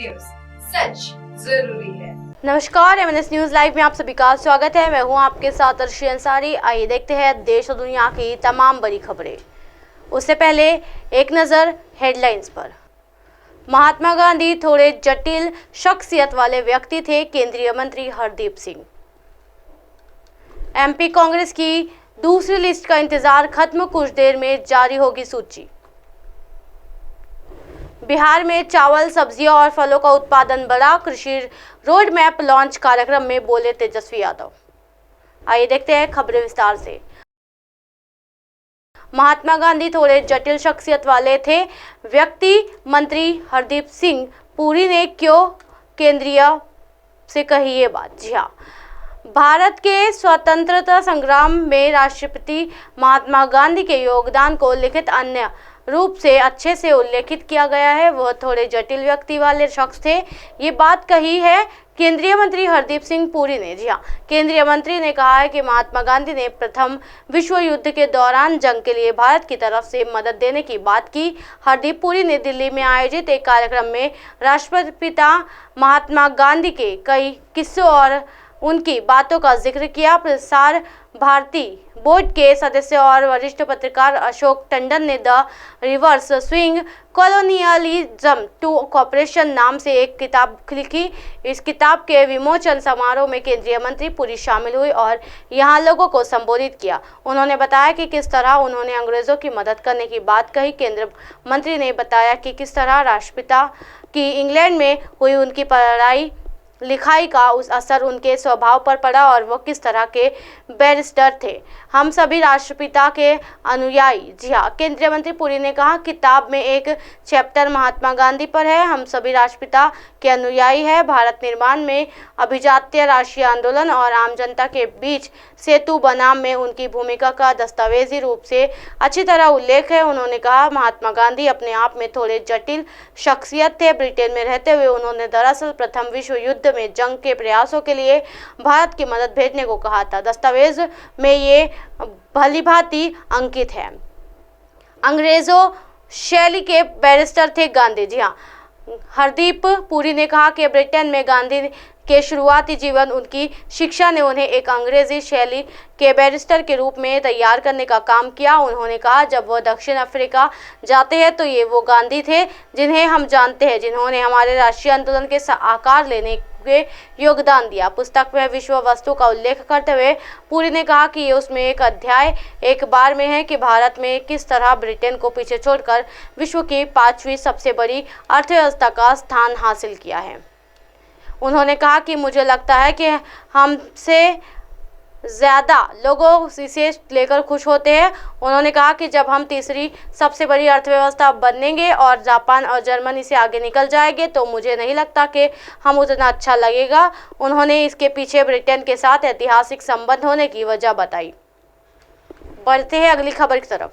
News, सच जरूरी है। नमस्कार, एमएनएस न्यूज लाइव में आप सभी का स्वागत है। मैं हूं आपके साथ अर्शी अंसारी। आइए देखते हैं देश और दुनिया की तमाम बड़ी खबरें। उससे पहले एक नजर हेडलाइंस पर। महात्मा गांधी थोड़े जटिल शख्सियत वाले व्यक्ति थे, केंद्रीय मंत्री हरदीप सिंह। एमपी कांग्रेस की दूसरी लिस्ट का इंतजार खत्म, कुछ देर में जारी होगी सूची। बिहार में चावल, सब्जियों और फलों का उत्पादन बढ़ा, कृषि रोड मैप लॉन्च कार्यक्रम में बोले तेजस्वी यादव। आइए देखते हैं खबरें विस्तार से। महात्मा गांधी थोड़े जटिल शख्सियत वाले थे। व्यक्ति मंत्री हरदीप सिंह पुरी ने क्यों केंद्रीय से कही ये बात? जी हाँ, भारत के स्वतंत्रता संग्राम में राष्ट्रपति महात्मा गांधी के योगदान को लिखित अन्य रूप से अच्छे से उल्लेखित किया गया है। वह थोड़े जटिल व्यक्ति वाले शख्स थे, ये बात कही है केंद्रीय मंत्री हरदीप सिंह पुरी ने। जी हाँ, केंद्रीय मंत्री ने कहा है कि महात्मा गांधी ने प्रथम विश्व युद्ध के दौरान जंग के लिए भारत की तरफ से मदद देने की बात की। हरदीप पुरी ने दिल्ली में आयोजित एक कार्यक्रम में राष्ट्रपिता महात्मा गांधी के कई किस्सों और उनकी बातों का जिक्र किया। प्रसार भारती बोर्ड के सदस्य और वरिष्ठ पत्रकार अशोक टंडन ने the reverse swing colonialism to cooperation नाम से एक किताब लिखी। इस किताब के विमोचन समारोह में केंद्रीय मंत्री पुरी शामिल हुई और यहां लोगों को संबोधित किया। उन्होंने बताया कि किस तरह उन्होंने अंग्रेजों की मदद करने की बात कही। केंद्रीय मंत्री ने बताया कि किस तरह राष्ट्रपिता की इंग्लैंड में हुई उनकी पढ़ाई लिखाई का उस असर उनके स्वभाव पर पड़ा और वो किस तरह के बैरिस्टर थे। हम सभी राष्ट्रपिता के अनुयायी। जी हाँ, केंद्रीय मंत्री पुरी ने कहा, किताब में एक चैप्टर महात्मा गांधी पर है। हम सभी राष्ट्रपिता के अनुयायी हैं। भारत निर्माण में अभिजात्य, राष्ट्रीय आंदोलन और आम जनता के बीच सेतु बनाम में उनकी भूमिका का दस्तावेजी रूप से अच्छी तरह उल्लेख है। उन्होंने कहा, महात्मा गांधी अपने आप में थोड़े जटिल शख्सियत थे। ब्रिटेन में रहते हुए उन्होंने दरअसल प्रथम विश्व युद्ध में जंग के प्रयासों के लिए भारत की मदद भेजने को कहा था। दस्तावेज में ये भलीभांति अंकित है। अंग्रेजों शैली के बैरिस्टर थे गांधी। जी हाँ, हरदीप पुरी ने कहा कि ब्रिटेन में गांधी के शुरुआती जीवन, उनकी शिक्षा ने उन्हें एक अंग्रेजी शैली के बैरिस्टर के रूप में तैयार करने का काम किया। उन्होंने कहा, जब वह दक्षिण अफ्रीका जाते हैं तो ये वो गांधी थे जिन्हें हम जानते हैं, जिन्होंने हमारे राष्ट्रीय आंदोलन के आकार लेने के योगदान दिया। पुस्तक में विश्व वस्तु का उल्लेख करते हुए पुरी ने कहा कि ये उसमें एक अध्याय एक बार में है कि भारत में किस तरह ब्रिटेन को पीछे छोड़कर विश्व की 5वीं सबसे बड़ी अर्थव्यवस्था का स्थान हासिल किया है। उन्होंने कहा कि मुझे लगता है कि हमसे ज़्यादा लोगों इसे लेकर खुश होते हैं। उन्होंने कहा कि जब हम तीसरी सबसे बड़ी अर्थव्यवस्था बनेंगे और जापान और जर्मनी से आगे निकल जाएंगे तो मुझे नहीं लगता कि हम उतना अच्छा लगेगा। उन्होंने इसके पीछे ब्रिटेन के साथ ऐतिहासिक संबंध होने की वजह बताई। बढ़ते हैं अगली खबर की तरफ।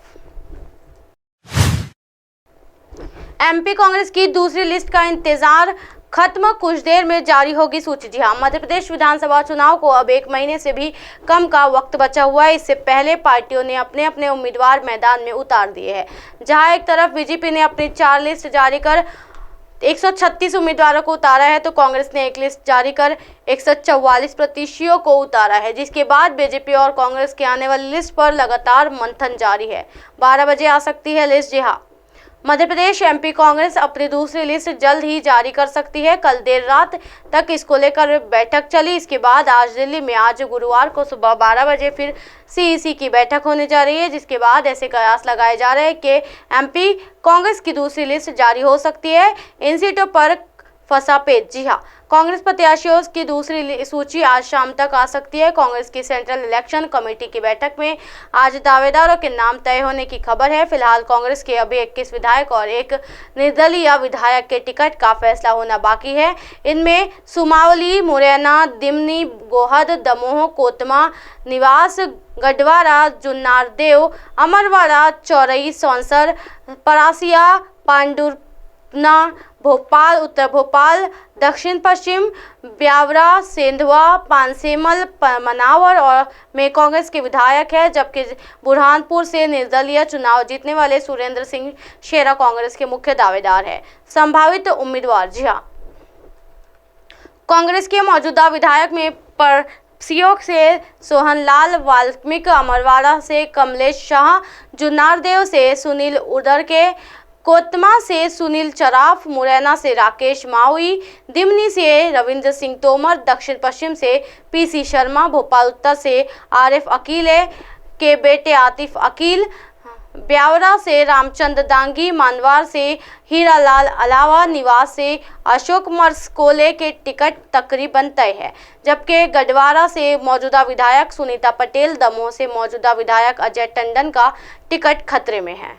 एमपी कांग्रेस की दूसरी लिस्ट का इंतजार खत्म, कुछ देर में जारी होगी सूची। जी हाँ, मध्य प्रदेश विधानसभा चुनाव को अब 1 महीने से भी कम का वक्त बचा हुआ है। इससे पहले पार्टियों ने अपने अपने उम्मीदवार मैदान में उतार दिए हैं। जहां एक तरफ बीजेपी ने अपनी 4 लिस्ट जारी कर 136 उम्मीदवारों को उतारा है, तो कांग्रेस ने एक लिस्ट जारी कर 144 प्रत्याशियों को उतारा है, जिसके बाद बीजेपी और कांग्रेस के आने वाली लिस्ट पर लगातार मंथन जारी है। 12 बजे आ सकती है लिस्ट। जी हाँ, मध्य प्रदेश एमपी कांग्रेस अपनी दूसरी लिस्ट जल्द ही जारी कर सकती है। कल देर रात तक इसको लेकर बैठक चली। इसके बाद आज दिल्ली में आज गुरुवार को सुबह 12 बजे फिर सीईसी की बैठक होने जा रही है, जिसके बाद ऐसे कयास लगाए जा रहे हैं कि एमपी कांग्रेस की दूसरी लिस्ट जारी हो सकती है। इन सीटों पर फंसा पेच। जी हाँ, कांग्रेस प्रत्याशियों की दूसरी सूची आज शाम तक आ सकती है। कांग्रेस की सेंट्रल इलेक्शन कमेटी की बैठक में आज दावेदारों के नाम तय होने की खबर है। फिलहाल कांग्रेस के अभी 21 विधायक और एक निर्दलीय विधायक के टिकट का फैसला होना बाकी है। इनमें सुमावली, मुरैना, दिमनी, गोहद, दमोह, कोतमा, निवास, गढ़वारा, जुन्नारदेव, अमरवाड़ा, चौरई, सौंसर, परासिया, पांडुरना, भोपाल, उत्तर भोपाल, दक्षिण पश्चिम, ब्यावरा, सेंधवा, पानसेमल, मनावर और में कांग्रेस के विधायक है, जबकि बुरहानपुर से निर्दलीय चुनाव जीतने वाले सुरेंद्र सिंह शेरा कांग्रेस के मुख्य दावेदार है। संभावित उम्मीदवार, जी हाँ, कांग्रेस के मौजूदा विधायक में पर सीओक से सोहनलाल वाल्मीकि, अमरवाड़ा से कमलेश शाह, जुन्नारदेव से सुनील उदरके, कोतमा से सुनील चराफ, मुरैना से राकेश माउई, दिमनी से रविंद्र सिंह तोमर, दक्षिण पश्चिम से पीसी शर्मा, भोपाल उत्तर से आरिफ अकील के बेटे आतिफ अकील, ब्यावरा से रामचंद्र दांगी, मानवार से हीरालाल अलावा, निवास से अशोक मरसकोले के टिकट तकरीबन तय है, जबकि गढ़वारा से मौजूदा विधायक सुनीता पटेल, दमोह से मौजूदा विधायक अजय टंडन का टिकट खतरे में है।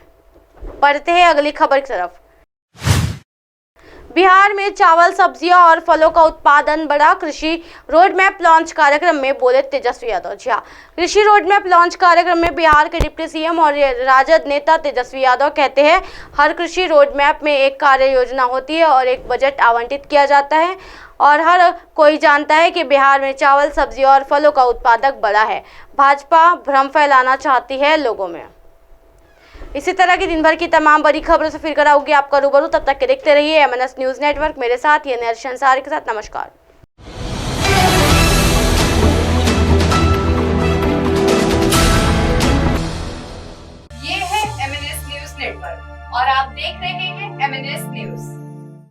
बढ़ते हैं अगली खबर की तरफ। बिहार में चावल, सब्जियां और फलों का उत्पादन बढ़ा, कृषि रोडमैप लॉन्च कार्यक्रम में बोले तेजस्वी यादव। जी हाँ, कृषि रोडमैप लॉन्च कार्यक्रम में बिहार के डिप्टी सीएम और राजद नेता तेजस्वी यादव कहते हैं, हर कृषि रोडमैप में एक कार्य योजना होती है और एक बजट आवंटित किया जाता है और हर कोई जानता है कि बिहार में चावल, सब्जी और फलों का उत्पादक बढ़ा है। भाजपा भ्रम फैलाना चाहती है लोगों में। इसी तरह की दिन भर की तमाम बड़ी खबरों से फिर कराऊंगी आपका रूबरू। तब तक के देखते रहिए MNS न्यूज़ नेटवर्क। मेरे साथ ये नर्शन सारे के साथ नमस्कार।